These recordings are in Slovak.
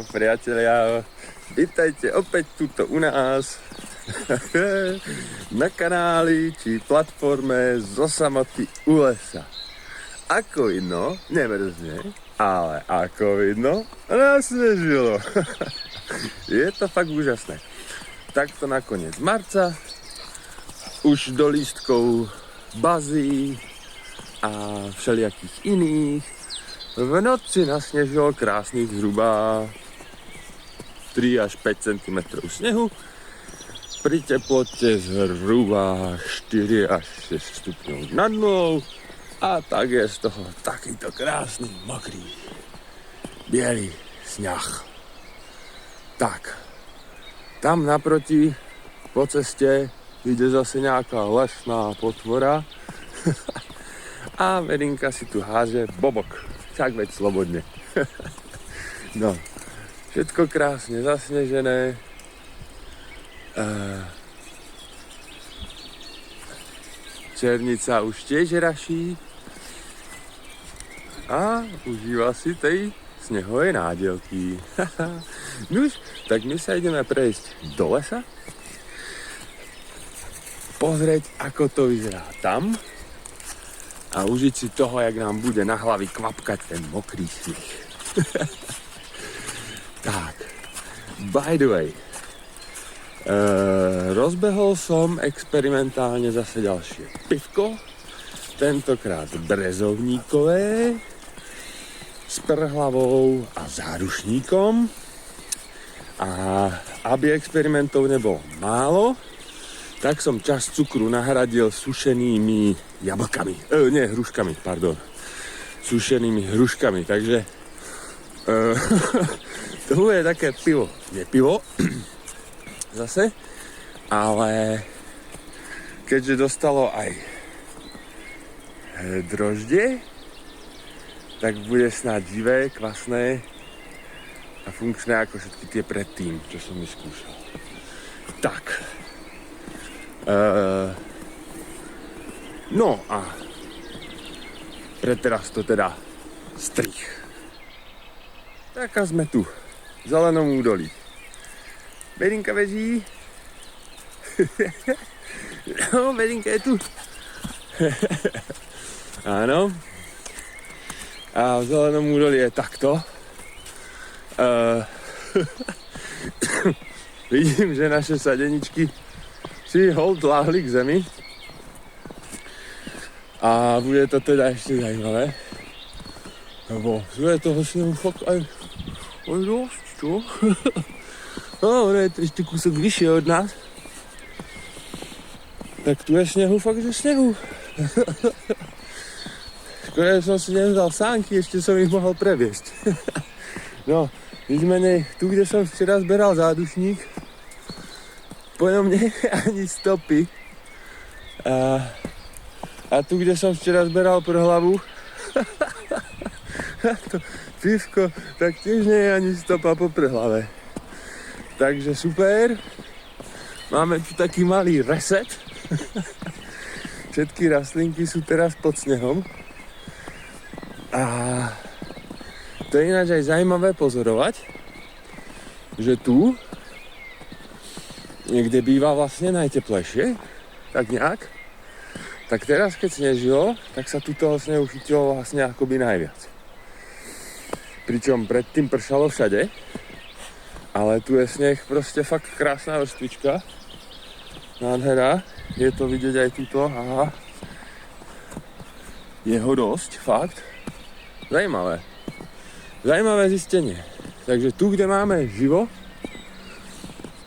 Priatelia, vítajte opäť tuto u nás na kanáli či platforme Zo samoty u lesa. Ako vidno, nemrzne, ale ako vidno, nasnežilo. Je to fakt úžasné. Takto na koniec marca už do lístkov bazí a všelijakých iných v noci nasnežilo krásnych zhruba 3 až 5 cm snehu pri teplote zhruba 4 až 6 stupňov nad nulou a tak je z toho takýto krásny, mokrý, biely sňah. Tak, tam naproti po ceste ide zase nejaká lesná potvora a Verinka si tu háže bobok. Tak veď slobodne. No, všetko krásne zasnežené. Černica už tiež raší a užíva si tej snehovej nádielky. Nuž, tak my sa ideme prejsť do lesa, pozrieť, ako to vyzerá tam a užiť si toho, jak nám bude na hlavi kvapkať ten mokrý sneh. Tak, by the way, rozbehol som experimentálne zase ďalšie pivko, tentokrát brezovníkové, s prhlavou a zárušníkom. A aby experimentov nebolo málo, tak som časť cukru nahradil sušenými jablkami. Hruškami, pardon. Sušenými hruškami, takže to je také pivo. Nie pivo, zase, ale keďže dostalo aj droždie, tak bude snáď živé, kvasné a funkčné ako všetky tie predtým, čo som vyskúšal. Tak. No a pre teraz to teda strich. Tak a sme tu, v zelenom údolí. Verinka beží. No, Verinka je tu. Áno. A v zelenom údolí je takto. Vidím, že naše sadeničky si hold láhli k zemi. A bude to teda ešte zajímavé. Lebo je toho snehu fakt aj dosť, čo? No, on je ešte kúsok vyššie od nás. Tak tu je snehu fakt, že snehu. Škoda, že som si nevzal sánky, ešte som ich mohol previesť. No, nicmenej, tu, kde som včera zberal zádušník, po ňom nie je ani stopy. A tu, kde som včera zberal prhlavu, to pivko, tak tiež nie je ani stopa po prhlave. Takže super. Máme tu taký malý reset. Všetky rastlinky sú teraz pod snehom. A to je ináč aj zaujímavé pozorovať, že tu, niekde býva vlastne najteplejšie, tak nejak, tak teraz keď snežilo, tak sa tu toho snehu chytilo vlastne akoby najviac. Pričom predtým pršalo všade, ale tu je sneh proste fakt krásna vrstvička, nádhera, je to vidieť aj tuto, aha, je ho dosť, fakt, Zajímavé zistenie. Takže tu, kde máme živo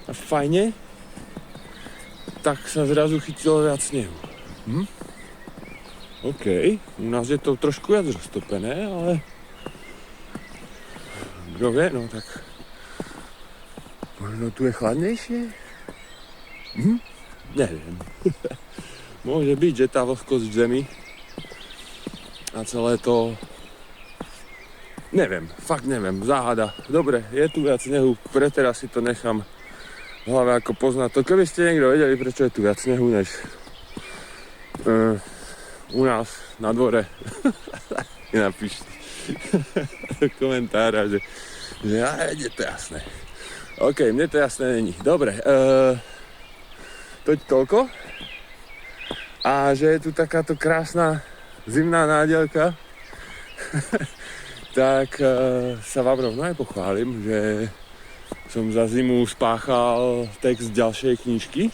a fajne, tak sa zrazu chytilo viac snehu. OK, u nás je to trošku viac roztopené, ale kto vie, no tak možno tu je chladnejšie? Neviem. Môže byť, že tá vlhkosť v zemi a celé to neviem, fakt neviem, záhada. Dobre, je tu viac snehu, pre teraz si to nechám v hlave ako poznať to. Keby ste niekto vedeli, prečo je tu viac snehu, než u nás na dvore, napíšte do komentára, že Že je to jasné. OK, mne to jasné není. Dobre, toľko. A že je tu takáto krásna zimná nádielka, tak sa vám rovno aj pochválim, že som za zimu spáchal text ďalšej knižky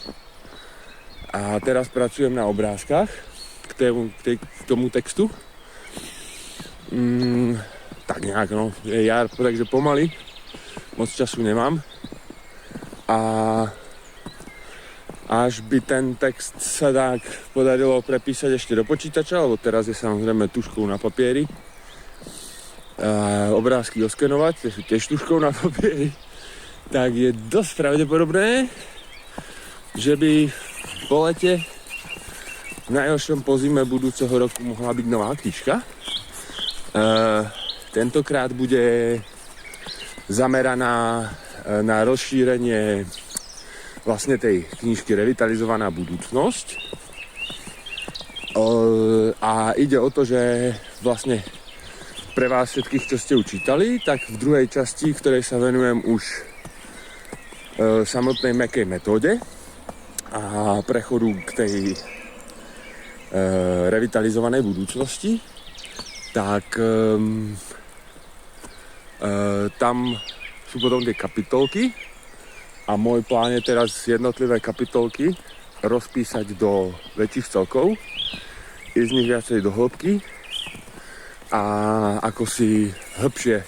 a teraz pracujem na obrázkach k tomu textu. Tak nejak, no, je jar, takže pomaly, moc času nemám a až by ten text sa tak podarilo prepísať ešte do počítača, lebo teraz je samozrejme tuškou na papieri. Obrázky oskenovať, to sú tiež tuškou na papieri. Tak je dosť pravdepodobné, že by po lete v najhoršom pozime budúceho roku mohla byť nová knižka. Tentokrát bude zameraná na rozšírenie vlastne tej knižky Revitalizovaná budúcnosť. A ide o to, že vlastne pre vás všetkých, čo ste ju čítali, tak v druhej časti, ktorej sa venujem už samotnej mäkkej metóde a prechodu k tej revitalizovanej budúcnosti, tak tam sú potom tie kapitolky. A môj plán je teraz jednotlivé kapitolky rozpísať do väčších celkov, ísť z nich viacej do hĺbky a ako si hĺbšie,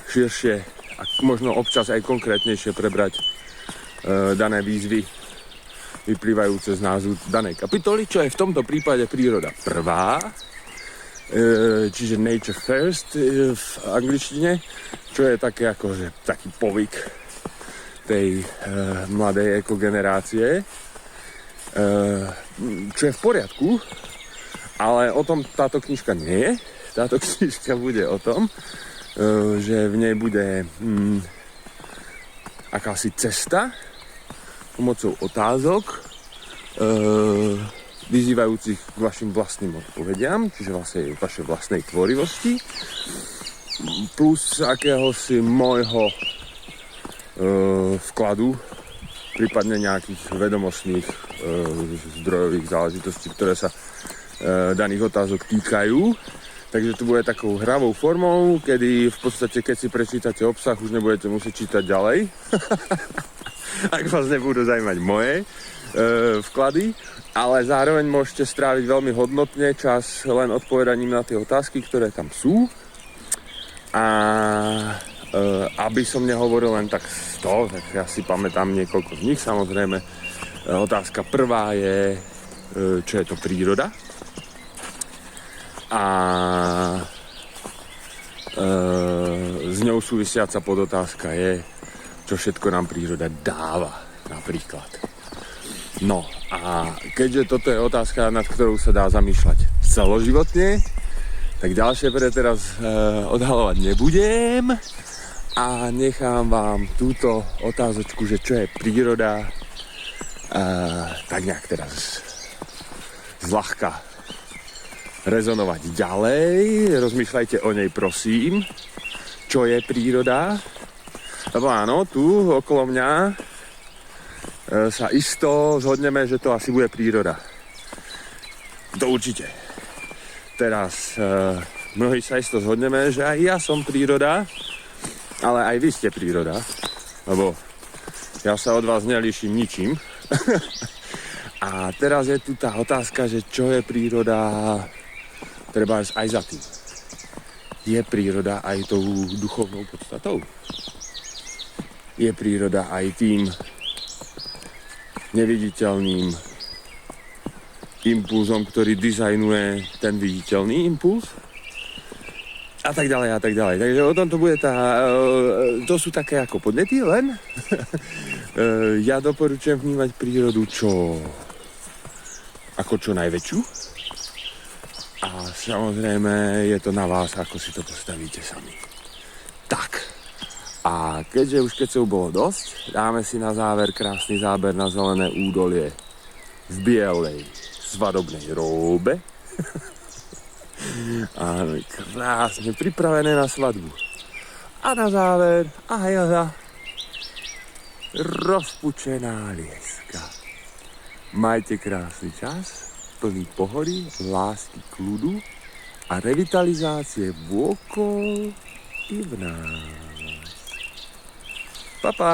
širšie a možno občas aj konkrétnejšie prebrať dané výzvy vyplývajúce z názvu danej kapitoly, čo je v tomto prípade príroda prvá, čiže Nature First v angličtine, čo je také akože taký povyk tej mladej ekogenerácie, čo je v poriadku, ale o tom táto knižka nie je. Táto knižka bude o tom, že v nej bude akási cesta pomocou otázok vyzývajúcich k vašim vlastným odpovediam, čiže vlastne vašej vlastnej tvorivosti, plus akéhosi môjho vkladu, prípadne nejakých vedomostných zdrojových záležitostí, ktoré sa daných otázok týkajú. Takže to bude takou hravou formou, kedy v podstate, keď si prečítate obsah, už nebudete musieť čítať ďalej. Ak vás nebudú zaujímať moje vklady, ale zároveň môžete stráviť veľmi hodnotne čas len odpovedaním na tie otázky, ktoré tam sú. A aby som nehovoril len tak z toho, tak ja si pamätám niekoľko z nich. Samozrejme, otázka prvá je, čo je to príroda. A s ňou súvisiaca podotázka je, čo všetko nám príroda dáva, napríklad. No a keďže toto je otázka, nad ktorou sa dá zamýšľať celoživotne, tak ďalšie pre teraz odhalovať nebudem a nechám vám túto otázočku, že čo je príroda, tak nejak teraz zľahka rezonovať ďalej. Rozmýšľajte o nej, prosím, čo je príroda. Lebo áno, tu okolo mňa sa isto zhodneme, že to asi bude príroda. To určite. Teraz mnohí sa isto zhodneme, že aj ja som príroda, ale aj vy ste príroda, lebo ja sa od vás nelíšim ničím. A teraz je tu tá otázka, že čo je príroda, treba aj za tým. Je príroda aj tou duchovnou podstatou? Je príroda aj tým neviditeľným impulzom, ktorý dizajnuje ten viditeľný impuls? A tak ďalej, a tak ďalej. Takže o tom to bude to sú také ako podnety len. Ja doporučujem vnímať prírodu ako čo najväčšiu. A samozrejme je to na vás, ako si to postavíte sami. Tak. A keďže už kecov bolo dosť, dáme si na záver krásny záber na zelené údolie v bielej svadobnej róbe. Áno, krásne pripravené na svadbu. A na záver, a Helga, rozpučená lieska. Majte krásny čas, plný pohody, lásky, kľudu a revitalizácie vôkol i v nás. Pa, pa.